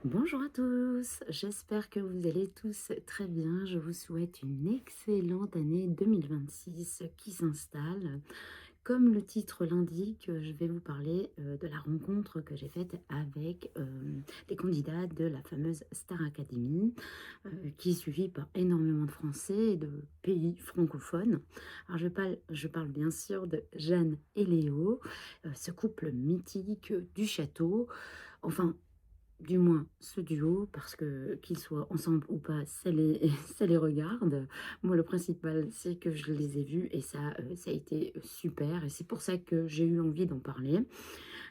Bonjour à tous, j'espère que vous allez tous très bien. Je vous souhaite une excellente année 2026 qui s'installe. Comme le titre l'indique, je vais vous parler de la rencontre que j'ai faite avec les candidats de la fameuse Star Academy, qui est suivie par énormément de Français et de pays francophones. Alors je parle bien sûr de Jeanne et Léo, ce couple mythique du château. Enfin, du moins ce duo, parce que qu'ils soient ensemble ou pas, ça les, ça les regarde. Moi, le principal, c'est que je les ai vus et ça a été super. Et c'est pour ça que j'ai eu envie d'en parler.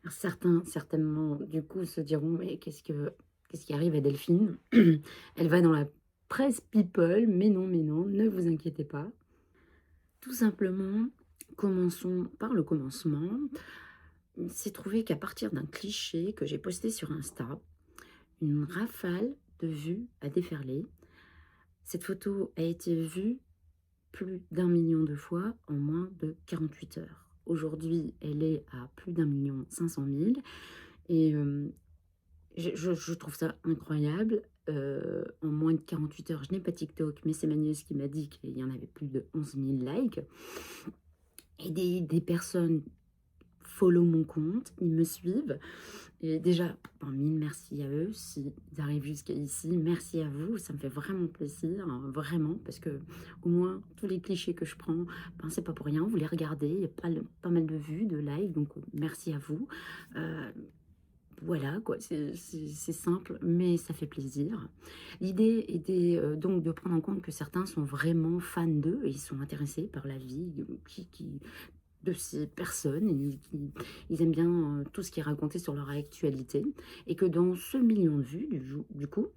Alors, certains, certainement, du coup, se diront, mais qu'est-ce qui arrive à Delphine? Elle va dans la presse people, mais non, ne vous inquiétez pas. Tout simplement, commençons par le commencement. Il s'est trouvé qu'à partir d'un cliché que j'ai posté sur Insta, une rafale de vues a déferlé. Cette photo a été vue plus d'1 million de fois en moins de 48 heures. Aujourd'hui, elle est à plus d'1 500 000 et je trouve ça incroyable. En moins de 48 heures, je n'ai pas TikTok, mais c'est ma nièce qui m'a dit qu'il y en avait plus de 11 000 likes. Et des personnes follow mon compte, ils me suivent. Et déjà, ben, mille merci à eux, s'ils arrivent jusqu'à ici, merci à vous, ça me fait vraiment plaisir, hein, vraiment, parce que au moins, tous les clichés que je prends, ben, c'est pas pour rien, vous les regardez, il y a pas mal de vues, de likes, donc merci à vous. Euh, voilà, quoi, c'est simple, mais ça fait plaisir. L'idée était donc de prendre en compte que certains sont vraiment fans d'eux et ils sont intéressés par la vie de ces personnes, ils aiment bien tout ce qui est raconté sur leur actualité, et que dans ce million de vues, du coup,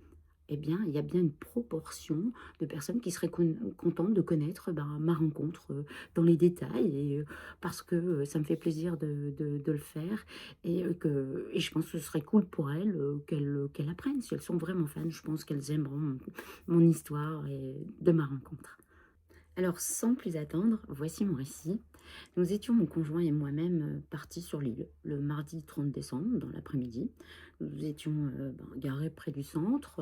eh bien, il y a bien une proportion de personnes qui seraient contentes de connaître ben, ma rencontre dans les détails, et parce que ça me fait plaisir de le faire, et je pense que ce serait cool pour elles qu'elles apprennent. Si elles sont vraiment fans, je pense qu'elles aimeront mon histoire et de ma rencontre. Alors, sans plus attendre, voici mon récit. Nous étions, mon conjoint et moi-même, partis sur l'île le mardi 30 décembre, dans l'après-midi. Nous étions garés près du centre.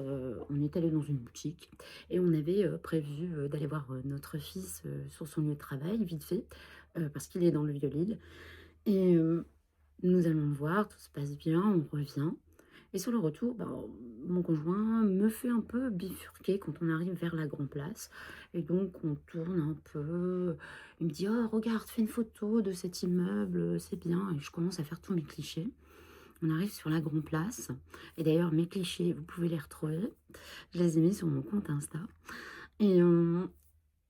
On est allé dans une boutique et on avait prévu d'aller voir notre fils sur son lieu de travail, vite fait, parce qu'il est dans le Vieux-Lille. Et nous allons le voir, tout se passe bien, on revient. Et sur le retour, mon conjoint me fait un peu bifurquer quand on arrive vers la Grand Place. Et donc, on tourne un peu. Il me dit, oh, regarde, fais une photo de cet immeuble, c'est bien. Et je commence à faire tous mes clichés. On arrive sur la Grand Place. Et d'ailleurs, mes clichés, vous pouvez les retrouver. Je les ai mis sur mon compte Insta. Et, euh,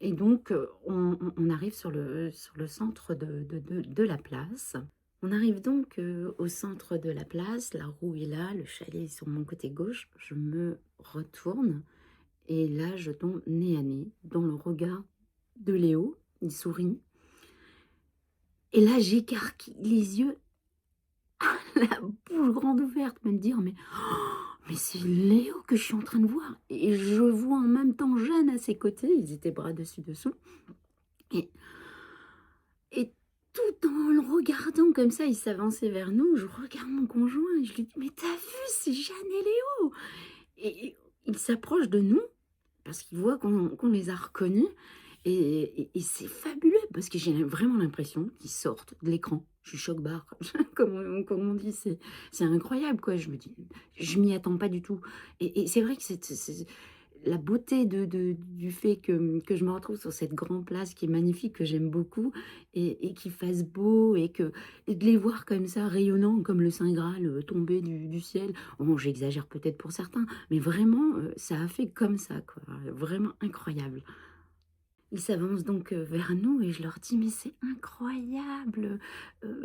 et donc, on arrive sur le centre de la place. On arrive donc au centre de la place, la roue est là, le chalet est sur mon côté gauche. Je me retourne et là, je tombe nez à nez dans le regard de Léo. Il sourit. Et là, j'écarquille les yeux, la bouche grande ouverte, me dire, mais c'est Léo que je suis en train de voir. Et je vois en même temps Jeanne à ses côtés, ils étaient bras dessus dessous. Et, et tout en le regardant comme ça, il s'avançait vers nous. Je regarde mon conjoint et je lui dis, mais t'as vu, c'est Jeanne et Léo. Et il s'approche de nous parce qu'il voit qu'on les a reconnus. Et c'est fabuleux parce que j'ai vraiment l'impression qu'ils sortent de l'écran. Je suis choc-barre, comme on dit, c'est incroyable, quoi. Je me dis, je m'y attends pas du tout. Et c'est vrai que c'est la beauté du fait que je me retrouve sur cette grande place qui est magnifique, que j'aime beaucoup, et qu'il fasse beau, et de les voir comme ça, rayonnants, comme le Saint Graal tombé du ciel. Bon, j'exagère peut-être pour certains, mais vraiment, ça a fait comme ça, quoi. Vraiment incroyable. Ils s'avancent donc vers nous et je leur dis: «Mais c'est incroyable,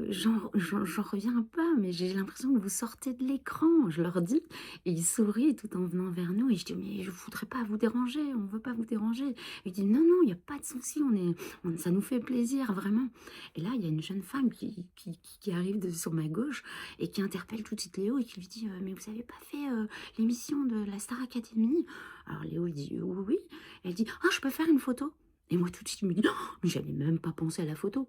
j'en reviens pas, mais j'ai l'impression que vous sortez de l'écran», je leur dis, et ils sourient tout en venant vers nous et je dis: «Mais je voudrais pas vous déranger, on veut pas vous déranger». Ils disent: «Non, non, il y a pas de souci, ça nous fait plaisir, vraiment». Et là, il y a une jeune femme qui arrive sur ma gauche et qui interpelle tout de suite Léo et qui lui dit: «Mais vous avez pas fait, l'émission de la Star Academy?» Alors Léo, il dit: «Oui, oui». Elle dit: «Ah, je peux faire une photo?» Et moi, tout de suite, je me dis: «Oh, mais j'avais même pas pensé à la photo».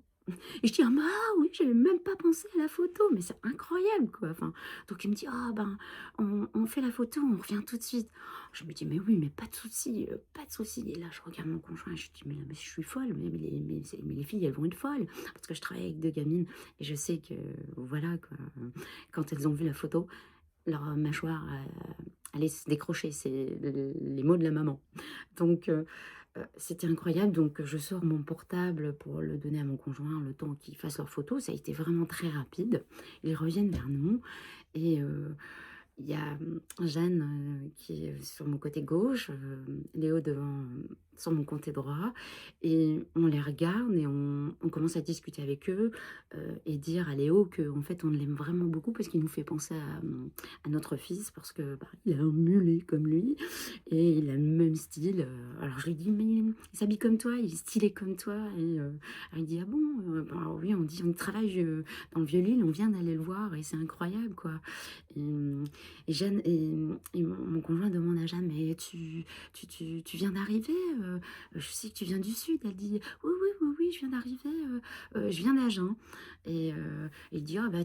Et je dis: «Ah bah, ah oui, j'avais même pas pensé à la photo, mais c'est incroyable, quoi!» Enfin, donc il me dit: «Ah ben, on fait la photo, on revient tout de suite». Je me dis: «Mais oui, mais pas de souci, pas de souci». Et là, je regarde mon conjoint et je dis: «Mais je suis folle, mais les filles, elles vont être folles». Parce que je travaille avec 2 gamines et je sais que, voilà, quoi, quand elles ont vu la photo, leur mâchoire, allait se décrocher. C'est les mots de la maman. Donc c'était incroyable, donc je sors mon portable pour le donner à mon conjoint, le temps qu'ils fassent leurs photos. Ça a été vraiment très rapide. Ils reviennent vers nous et il y a, Jeanne, qui est sur mon côté gauche, Léo devant, sur mon côté droit, et on les regarde et on commence à discuter avec eux, et dire à Léo qu'en fait, on l'aime vraiment beaucoup parce qu'il nous fait penser à notre fils parce que, bah, il a un mulet comme lui et il a le même style, alors je lui dis: «Mais il s'habille comme toi, il est stylé comme toi», et elle me dit: «Ah bon?» «Bah oui», on dit: «On travaille, dans le Vieux-Lille, on vient d'aller le voir et c'est incroyable, quoi». Et et Jeanne et mon conjoint demande à Jeanne: «Mais tu viens d'arriver? Je sais que tu viens du sud». Elle dit: «Oui, oui, oui, oui, je viens d'arriver, je viens d'Agen». Et il dit: «Ah bah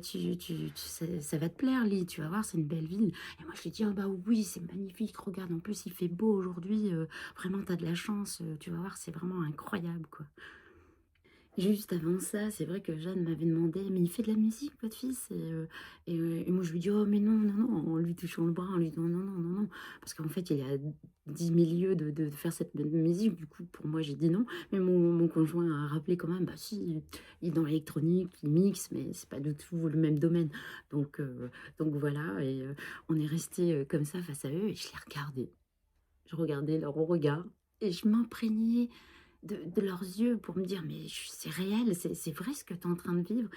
ça va te plaire Lille, tu vas voir, c'est une belle ville». Et moi je lui dis: «Ah bah oui, c'est magnifique, regarde, en plus il fait beau aujourd'hui, vraiment tu as de la chance, tu vas voir, c'est vraiment incroyable, quoi». Juste avant ça, c'est vrai que Jeanne m'avait demandé: «Mais il fait de la musique votre fils?» Et moi je lui dis: «Oh mais non, non, non», en lui touchant le bras, en lui disant: «Non, non, non, non», parce qu'en fait il y a 10 000 lieues de faire cette musique, du coup pour moi j'ai dit non. Mais mon conjoint a rappelé quand même: «Bah si, il est dans l'électronique, il mixe, mais c'est pas du tout le même domaine». Donc voilà, et on est resté comme ça face à eux et je les regardais. Je regardais leur regard et je m'imprégnais de leurs yeux pour me dire: «Mais c'est réel, c'est vrai ce que tu es en train de vivre».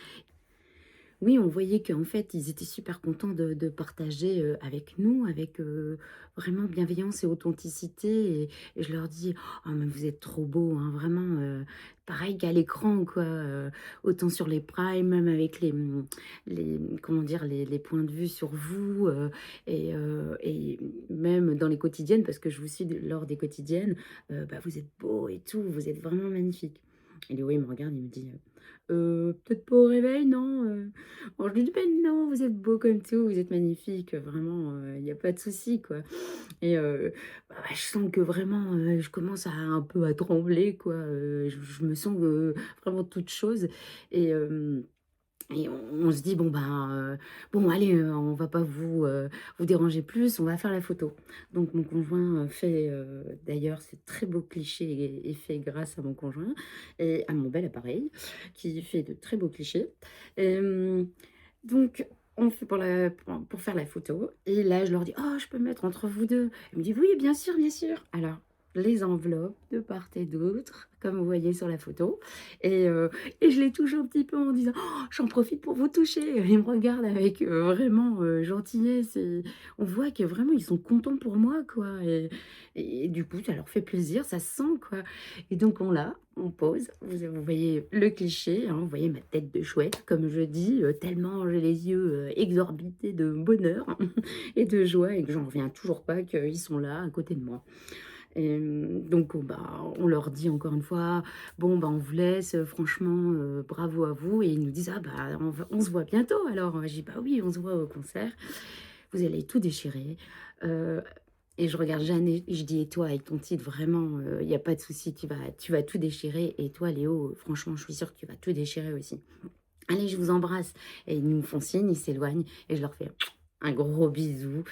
Oui, on voyait qu'en fait, ils étaient super contents de partager, avec nous, avec, vraiment bienveillance et authenticité, et je leur dis: «Oh mais vous êtes trop beaux, hein, vraiment, pareil qu'à l'écran quoi, autant sur les primes, même avec comment dire? Les points de vue sur vous, et même dans les quotidiennes, parce que je vous suis lors des quotidiennes, bah, vous êtes beaux et tout, vous êtes vraiment magnifiques». Et Léo, il me regarde, il me dit: Peut-être pas au réveil, non?» Alors je lui dis: «Beh non, vous êtes beau comme tout, vous êtes magnifique, vraiment, il y a pas de souci, quoi». Et je sens que vraiment, je commence à un peu à trembler, quoi, je me sens, vraiment toute chose. Et on se dit: «Bon ben, bon allez, on va pas vous déranger plus, on va faire la photo». Donc mon conjoint, fait, d'ailleurs ce très beau cliché est fait grâce à mon conjoint et à mon bel appareil qui fait de très beaux clichés. Hem, donc on fait pour faire la photo et là je leur dis: «Oh je peux me mettre entre vous 2?» Il me dit: «Oui bien sûr, bien sûr». Alors les enveloppes de part et d'autre, comme vous voyez sur la photo, et je les touche un petit peu en disant: «Oh, j'en profite pour vous toucher». Ils me regardent avec, vraiment, gentillesse, et on voit que vraiment ils sont contents pour moi, quoi, et du coup ça leur fait plaisir, ça se sent, quoi. Et donc on pose, vous voyez le cliché, hein, vous voyez ma tête de chouette comme je dis, tellement j'ai les yeux, exorbités de bonheur et de joie, et que j'en reviens toujours pas qu'ils sont là à côté de moi. Donc bah, on leur dit encore une fois: «Bon, bah, on vous laisse, franchement, bravo à vous», et ils nous disent: «Ah bah, on se voit bientôt alors». Je dis: «Bah oui, on se voit au concert, vous allez tout déchirer». Heu et je regarde Jeanne et je dis: «Et toi avec ton titre vraiment, il y a pas de souci, tu vas tout déchirer, et toi Léo, franchement je suis sûre que tu vas tout déchirer aussi. Allez, je vous embrasse». Et ils nous font signe, ils s'éloignent et je leur fais un gros bisou,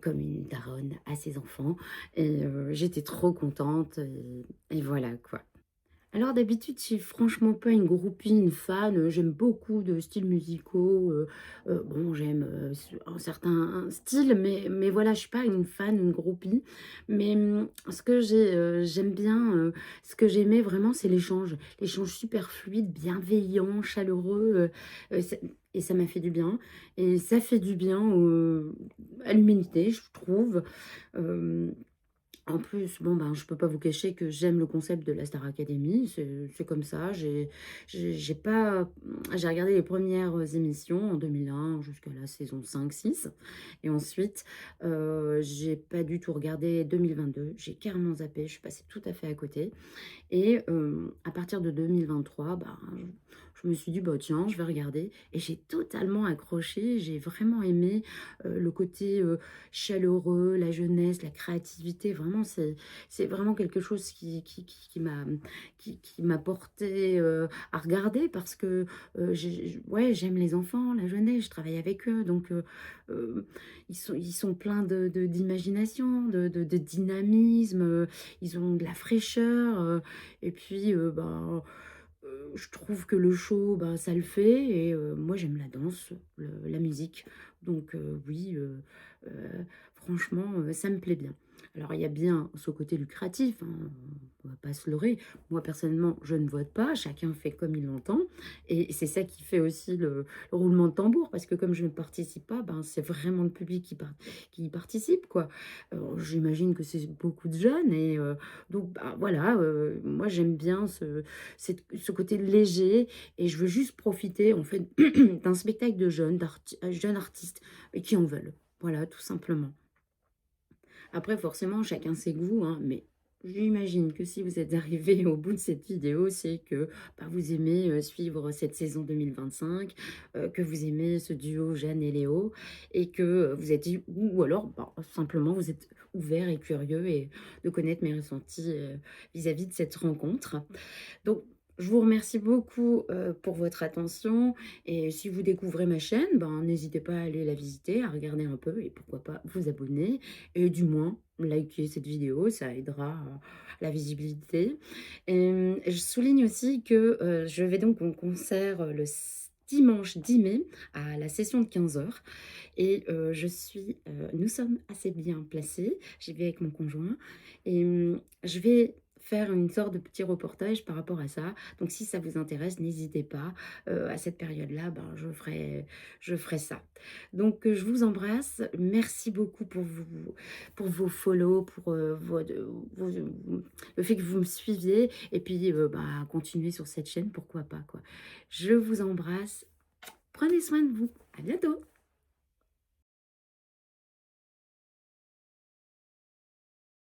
comme une daronne à ses enfants, et j'étais trop contente, et voilà quoi. Alors d'habitude, je suis franchement pas une groupie, une fan, j'aime beaucoup de styles musicaux, bon j'aime, un certain style, mais voilà, je suis pas une fan, une groupie. Mais, j'aime bien, ce que j'aimais vraiment, c'est l'échange. L'échange super fluide, bienveillant, chaleureux, ça et ça m'a fait du bien, et ça fait du bien, à l'humanité, je trouve. Hem En plus, bon, ben, je peux pas vous cacher que j'aime le concept de la Star Academy, c'est comme ça. J'ai pas j'ai regardé les premières émissions en 2001 jusqu'à la saison 5-6 et ensuite, j'ai pas du tout regardé 2022. J'ai carrément zappé, je suis passée tout à fait à côté et à partir de 2023, ben, je me suis dit: «Bah, tiens, je vais regarder» et j'ai totalement accroché. J'ai vraiment aimé, le côté, chaleureux, la jeunesse, la créativité. Vraiment, c'est vraiment quelque chose qui m'a portée, à regarder parce que, ouais, j'aime les enfants, la jeunesse, je travaille avec eux donc heu, ils sont pleins d'imagination, de dynamisme, ils ont de la fraîcheur, et puis, je trouve que le show, bah, ça le fait et moi j'aime la danse, la musique donc oui, franchement, ça me plaît bien. Alors il y a bien ce côté lucratif, hein, on va pas se leurrer. Moi personnellement, je ne vote pas, chacun fait comme il l'entend et c'est ça qui fait aussi le roulement de tambour parce que comme je ne participe pas, ben, c'est vraiment le public qui y participe, quoi. J'imagine que c'est beaucoup de jeunes et donc bah, voilà, moi j'aime bien ce côté léger et je veux juste profiter en fait d'un spectacle de jeunes artistes et qui en veulent. Voilà, tout simplement. Après, forcément, chacun ses goûts, hein, mais j'imagine que si vous êtes arrivé au bout de cette vidéo, c'est que bah, vous aimez suivre cette saison 2025, que vous aimez ce duo Jeanne et Léo, et que vous êtes dit, ou alors bah, simplement vous êtes ouvert et curieux et de connaître mes ressentis vis-à-vis de cette rencontre. Donc, je vous remercie beaucoup, pour votre attention et si vous découvrez ma chaîne, ben, n'hésitez pas à aller la visiter, à regarder un peu et pourquoi pas vous abonner et du moins liker cette vidéo, ça aidera à la visibilité. Je souligne aussi que, je vais donc en concert, dimanche 10 mai à la session de 15 h et nous sommes assez bien placés. J'y vais avec mon conjoint et je vais faire une sorte de petit reportage par rapport à ça. Donc si ça vous intéresse, n'hésitez pas, à cette période-là, ben, je ferai ça. Donc je vous embrasse. Merci beaucoup pour vos follow, pour, le fait que vous me suiviez et puis, bah, continuez sur cette chaîne, pourquoi pas, quoi. Je vous embrasse. Prenez soin de vous. À bientôt.